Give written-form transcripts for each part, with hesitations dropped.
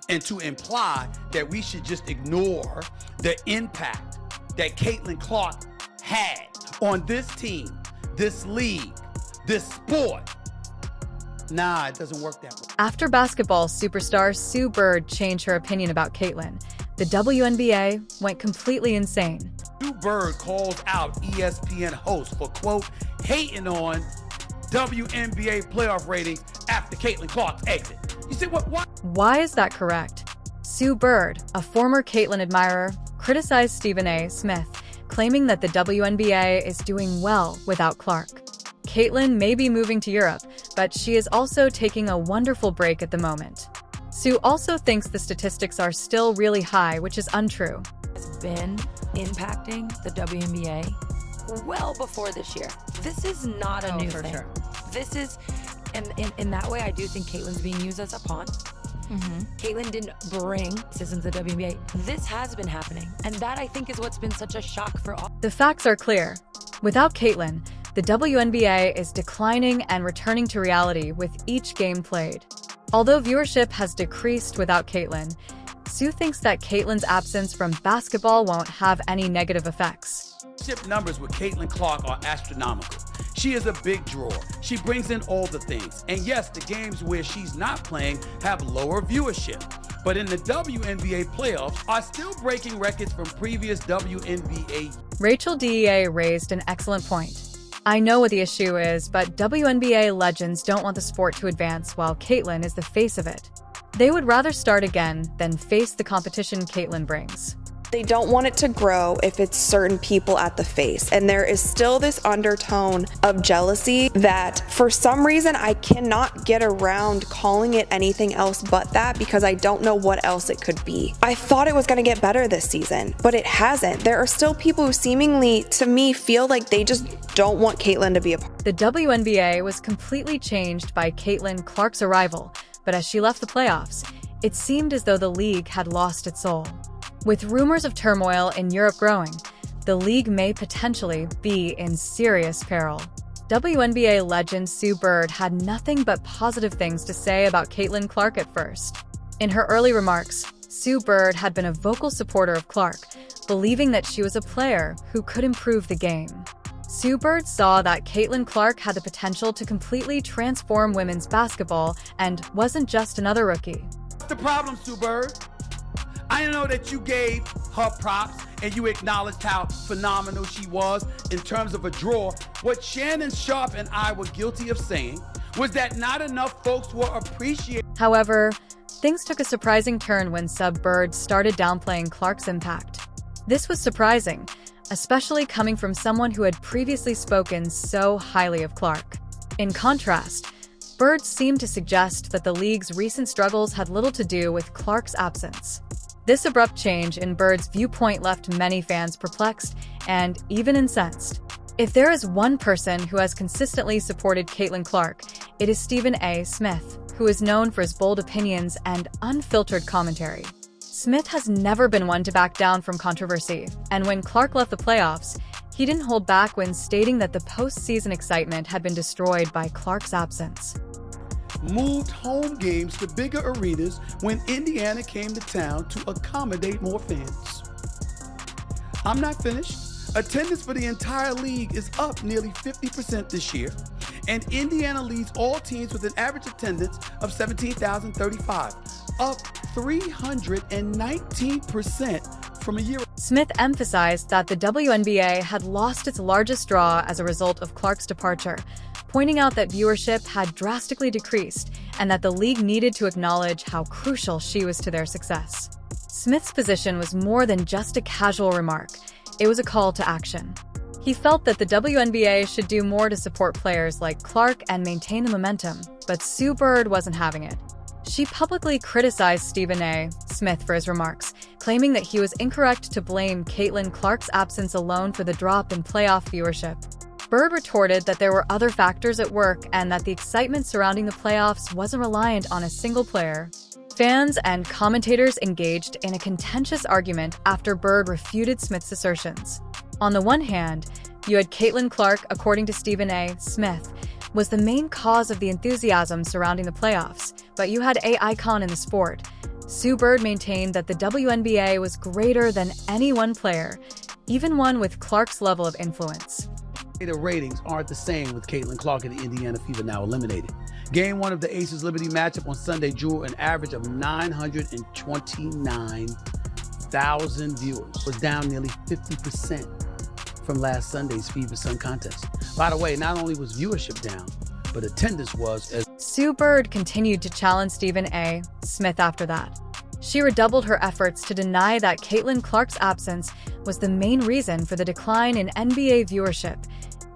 and to imply that we should just ignore the impact that Caitlin Clark had on this team, this league, this sport. Nah, it doesn't work that way. After basketball superstar Sue Bird changed her opinion about Caitlin, the WNBA went completely insane. Sue Bird calls out ESPN host for, quote, hating on WNBA playoff ratings after Caitlin Clark's exit. You said, what? Why is that correct? Sue Bird, a former Caitlin admirer, criticized Stephen A. Smith, claiming that the WNBA is doing well without Clark. Caitlin may be moving to Europe, but she is also taking a wonderful break at the moment. Sue also thinks the statistics are still really high, which is untrue. Has been impacting the WNBA well before this year. This is not a new thing. Sure. This is, and in that way, I do think Caitlin's being used as a pawn. Caitlin didn't bring citizens to the WNBA. This has been happening, and that I think is what's been such a shock for all. The facts are clear. Without Caitlin, the WNBA is declining and returning to reality with each game played. Although viewership has decreased without Caitlin, Sue thinks that Caitlin's absence from basketball won't have any negative effects. Numbers with Caitlin Clark are astronomical. She is a big draw. She brings in all the things. And yes, the games where she's not playing have lower viewership. But in the WNBA playoffs are still breaking records from previous WNBA. Rachel DEA raised an excellent point. I know what the issue is, but WNBA legends don't want the sport to advance while Caitlin is the face of it. They would rather start again than face the competition Caitlin brings. They don't want it to grow if it's certain people at the face. And there is still this undertone of jealousy that for some reason I cannot get around calling it anything else but that, because I don't know what else it could be. I thought it was going to get better this season, but it hasn't. There are still people who seemingly, to me, feel like they just don't want Caitlin to be a part. The WNBA was completely changed by Caitlin Clark's arrival, but as she left the playoffs, it seemed as though the league had lost its soul. With rumors of turmoil in Europe growing, the league may potentially be in serious peril. WNBA legend Sue Bird had nothing but positive things to say about Caitlin Clark at first. In her early remarks, Sue Bird had been a vocal supporter of Clark, believing that she was a player who could improve the game. Sue Bird saw that Caitlin Clark had the potential to completely transform women's basketball and wasn't just another rookie. What's the problem, Sue Bird? I know that you gave her props and you acknowledged how phenomenal she was in terms of a draw. What Shannon Sharp and I were guilty of saying was that not enough folks were appreciating. However, things took a surprising turn when Sub Bird started downplaying Clark's impact. This was surprising, especially coming from someone who had previously spoken so highly of Clark. In contrast, Bird seemed to suggest that the league's recent struggles had little to do with Clark's absence. This abrupt change in Bird's viewpoint left many fans perplexed and even incensed. If there is one person who has consistently supported Caitlin Clark, it is Stephen A. Smith, who is known for his bold opinions and unfiltered commentary. Smith has never been one to back down from controversy, and when Clark left the playoffs, he didn't hold back when stating that the postseason excitement had been destroyed by Clark's absence. Moved home games to bigger arenas when Indiana came to town to accommodate more fans. I'm not finished. Attendance for the entire league is up nearly 50% this year, and Indiana leads all teams with an average attendance of 17,035, up 319% from a year ago. Smith emphasized that the WNBA had lost its largest draw as a result of Clark's departure, pointing out that viewership had drastically decreased and that the league needed to acknowledge how crucial she was to their success. Smith's position was more than just a casual remark. It was a call to action. He felt that the WNBA should do more to support players like Clark and maintain the momentum, but Sue Bird wasn't having it. She publicly criticized Stephen A. Smith for his remarks, claiming that he was incorrect to blame Caitlin Clark's absence alone for the drop in playoff viewership. Bird retorted that there were other factors at work and that the excitement surrounding the playoffs wasn't reliant on a single player. Fans and commentators engaged in a contentious argument after Bird refuted Smith's assertions. On the one hand, you had Caitlin Clark, according to Stephen A. Smith, was the main cause of the enthusiasm surrounding the playoffs, but you had an icon in the sport, Sue Bird maintained that the WNBA was greater than any one player, even one with Clark's level of influence. The ratings aren't the same with Caitlin Clark and the Indiana Fever now eliminated. Game 1 of the Aces Liberty matchup on Sunday drew an average of 929,000 viewers. Was down nearly 50% from last Sunday's Fever Sun contest. By the way, not only was viewership down, but attendance was as... Sue Bird continued to challenge Stephen A. Smith after that. She redoubled her efforts to deny that Caitlin Clark's absence was the main reason for the decline in NBA viewership,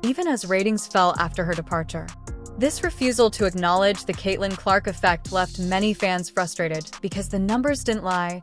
even as ratings fell after her departure. This refusal to acknowledge the Caitlin Clark effect left many fans frustrated because the numbers didn't lie.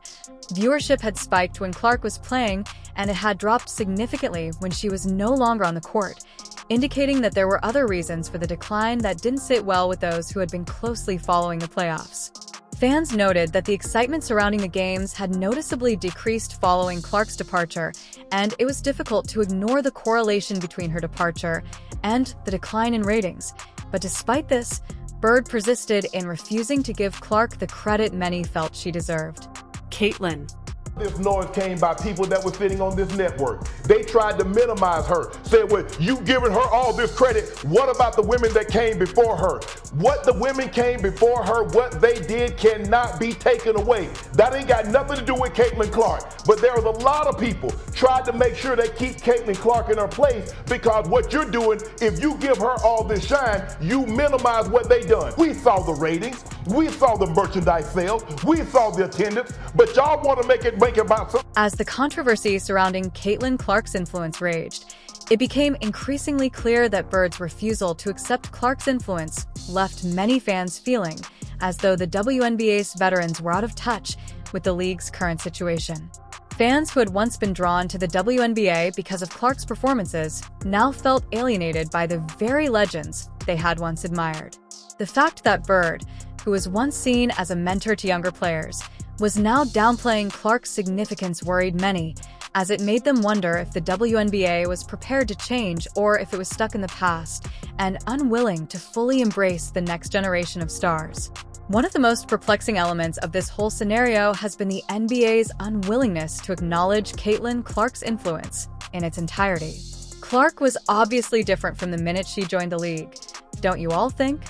Viewership had spiked when Clark was playing, and it had dropped significantly when she was no longer on the court, indicating that there were other reasons for the decline that didn't sit well with those who had been closely following the playoffs. Fans noted that the excitement surrounding the games had noticeably decreased following Clark's departure, and it was difficult to ignore the correlation between her departure and the decline in ratings. But despite this, Bird persisted in refusing to give Clark the credit many felt she deserved. Caitlin. This noise came by people that were sitting on this network. They tried to minimize her, said, well, you giving her all this credit. What about the women that came before her? What the women came before her, what they did cannot be taken away. That ain't got nothing to do with Caitlin Clark. But there was a lot of people tried to make sure they keep Caitlin Clark in her place, because what you're doing, if you give her all this shine, you minimize what they done. We saw the ratings, we saw the merchandise sales, we saw the attendance, but y'all want to make it about something. As the controversy surrounding Caitlin Clark's influence raged, it became increasingly clear that Bird's refusal to accept Clark's influence left many fans feeling as though the WNBA's veterans were out of touch with the league's current situation. Fans who had once been drawn to the WNBA because of Clark's performances now felt alienated by the very legends they had once admired. The fact that Bird, who was once seen as a mentor to younger players, was now downplaying Clark's significance worried many, as it made them wonder if the WNBA was prepared to change or if it was stuck in the past and unwilling to fully embrace the next generation of stars. One of the most perplexing elements of this whole scenario has been the NBA's unwillingness to acknowledge Caitlin Clark's influence in its entirety. Clark was obviously different from the minute she joined the league. Don't you all think?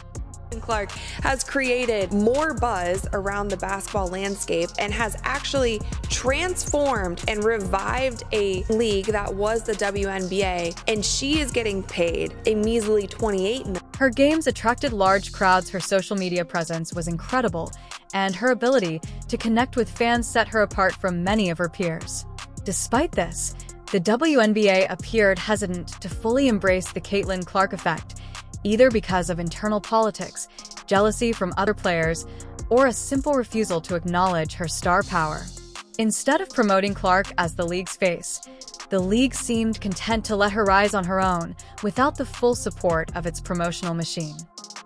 Clark has created more buzz around the basketball landscape and has actually transformed and revived a league that was the WNBA, and she is getting paid a measly $28 million. Her games attracted large crowds, her social media presence was incredible, and her ability to connect with fans set her apart from many of her peers. Despite this, the WNBA appeared hesitant to fully embrace the Caitlin Clark effect, either because of internal politics, jealousy from other players, or a simple refusal to acknowledge her star power. Instead of promoting Clark as the league's face, the league seemed content to let her rise on her own without the full support of its promotional machine.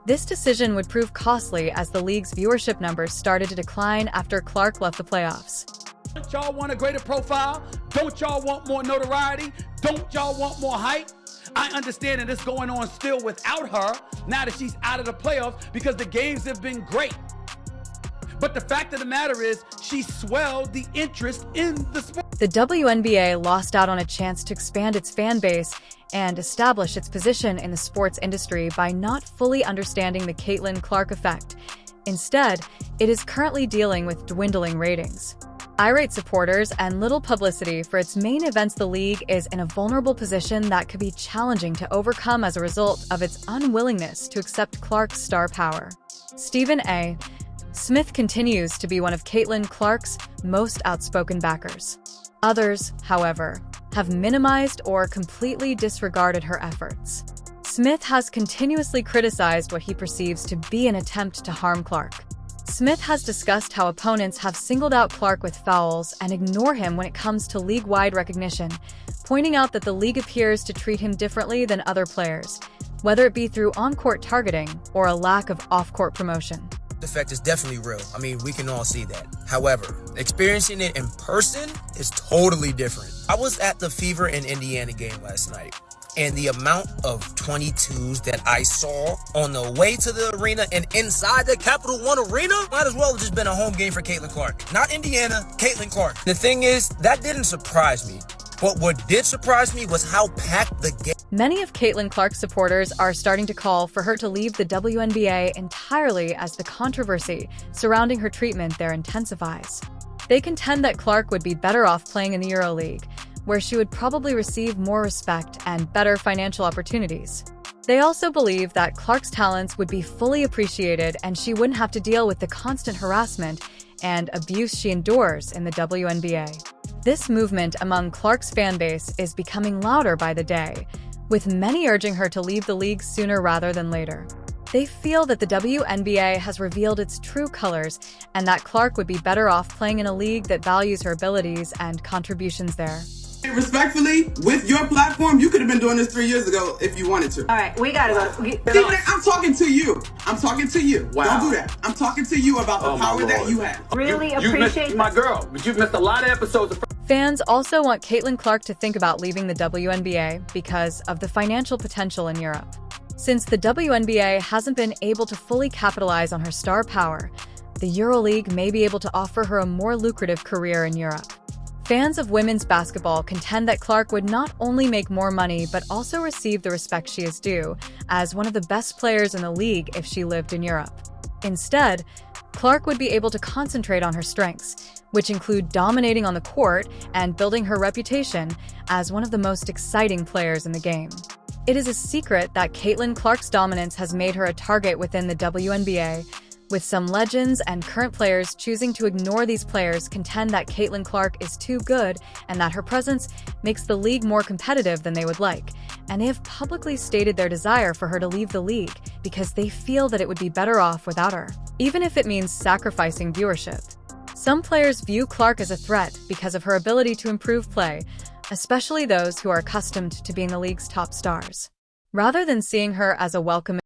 This decision would prove costly as the league's viewership numbers started to decline after Clark left the playoffs. Don't y'all want a greater profile? Don't y'all want more notoriety? Don't y'all want more hype? I understand that it's going on still without her now that she's out of the playoffs because the games have been great. But the fact of the matter is, she swelled the interest in the sport. The WNBA lost out on a chance to expand its fan base and establish its position in the sports industry by not fully understanding the Caitlin Clark effect. Instead, it is currently dealing with dwindling ratings. Irate supporters and little publicity for its main events. The league is in a vulnerable position that could be challenging to overcome as a result of its unwillingness to accept Clark's star power. Stephen A. Smith continues to be one of Caitlin Clark's most outspoken backers. Others, however, have minimized or completely disregarded her efforts. Smith has continuously criticized what he perceives to be an attempt to harm Clark. Smith has discussed how opponents have singled out Clark with fouls and ignore him when it comes to league-wide recognition, pointing out that the league appears to treat him differently than other players, whether it be through on-court targeting or a lack of off-court promotion. The effect is definitely real. I mean, we can all see that. However, experiencing it in person is totally different. I was at the Fever in Indiana game last night. And the amount of 22s that I saw on the way to the arena and inside the Capital One Arena might as well have just been a home game for Caitlin Clark. Not Indiana, Caitlin Clark. The thing is, that didn't surprise me. But what did surprise me was how packed the game. Many of Caitlin Clark's supporters are starting to call for her to leave the WNBA entirely as the controversy surrounding her treatment there intensifies. They contend that Clark would be better off playing in the EuroLeague, where she would probably receive more respect and better financial opportunities. They also believe that Clark's talents would be fully appreciated and she wouldn't have to deal with the constant harassment and abuse she endures in the WNBA. This movement among Clark's fanbase is becoming louder by the day, with many urging her to leave the league sooner rather than later. They feel that the WNBA has revealed its true colors and that Clark would be better off playing in a league that values her abilities and contributions there. Respectfully, with your platform, you could have been doing this 3 years ago if you wanted to. All right, we gotta go. Stephen, I'm talking to you. I'm talking to you. Wow. Don't do that. I'm talking to you about the power that you have. Really you appreciate missed, my girl, but you've missed a lot of episodes of. Fans also want Caitlin Clark to think about leaving the WNBA because of the financial potential in Europe. Since the WNBA hasn't been able to fully capitalize on her star power, the EuroLeague may be able to offer her a more lucrative career in Europe. Fans of women's basketball contend that Clark would not only make more money but also receive the respect she is due as one of the best players in the league if she lived in Europe. Instead, Clark would be able to concentrate on her strengths, which include dominating on the court and building her reputation as one of the most exciting players in the game. It is a secret that Caitlin Clark's dominance has made her a target within the WNBA, with some legends and current players choosing to ignore these players contend that Caitlin Clark is too good and that her presence makes the league more competitive than they would like, and they have publicly stated their desire for her to leave the league because they feel that it would be better off without her, even if it means sacrificing viewership. Some players view Clark as a threat because of her ability to improve play, especially those who are accustomed to being the league's top stars. Rather than seeing her as a welcome